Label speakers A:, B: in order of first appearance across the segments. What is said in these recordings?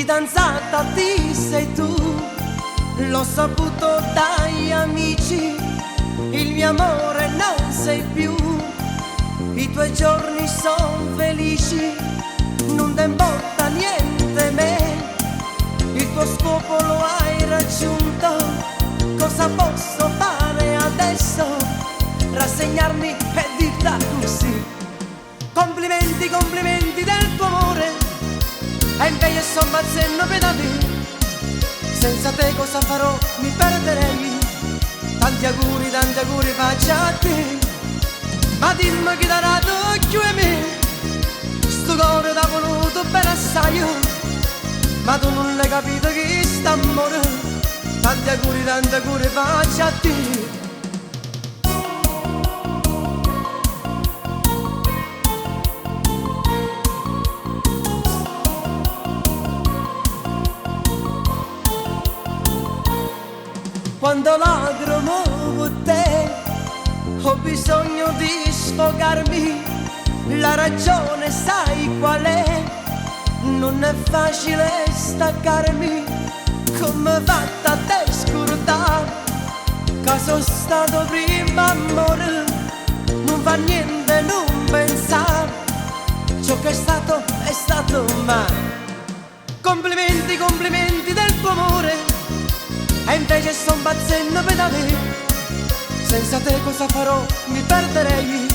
A: fidanzata ti sei tu, l'ho saputo dagli amici, il mio amore non sei più, i tuoi giorni son felici, non ti importa niente me, il tuo scopo lo hai raggiunto, cosa posso fare adesso? Rassegnarmi e dirla così. Complimenti, complimenti del tuo amore, e invece son bazzenno per da me, senza te cosa farò? Mi perderei. Tanti auguri faccio a te, ma dimmi chi darà d'occhio a me, sto cuore t'ha voluto bene assai, ma tu non l'hai capito che sta amore. Tanti auguri faccio a te. Quando lacrimo con te ho bisogno di sfogarmi, la ragione sai qual è? Non è facile staccarmi, come fatta te scordare che sono stato prima amore, non fa niente non pensare, ciò che è stato mai. Complimenti, complimenti del tuo amore, e invece son bazzenno per da me, senza te cosa farò? Mi perderei.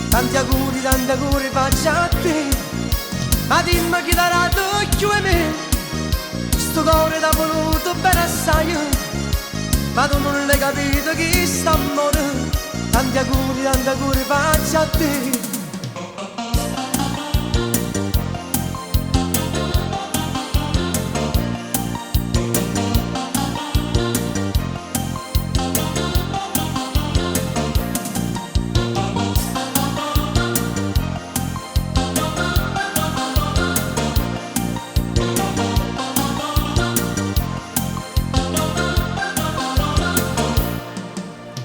A: Tanti auguri faccio a te, ma dimmi chi darà d'occhio a me, sto cuore t'ha voluto bene assai, ma tu non l'hai capito che sta amore. Tanti auguri faccio a te.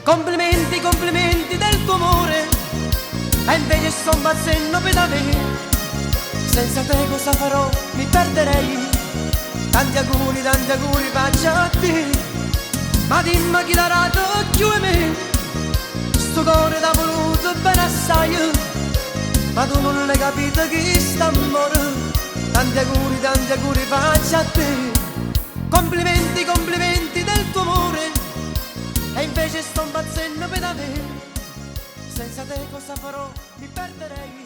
A: Complimenti, complimenti del tuo amore, e invece son bazzenno per da me, senza te cosa farò? Mi perderei. Tanti auguri faccio a te, ma dimmi chi darà d'occhio a me, sto cuore t'ha voluto bene assai, ma tu non l'hai capito che sta amore. Tanti auguri faccio a te. Complimenti, complimenti del tuo amore, e invece sto bazzenno per da me, senza te cosa farò? Mi perderei.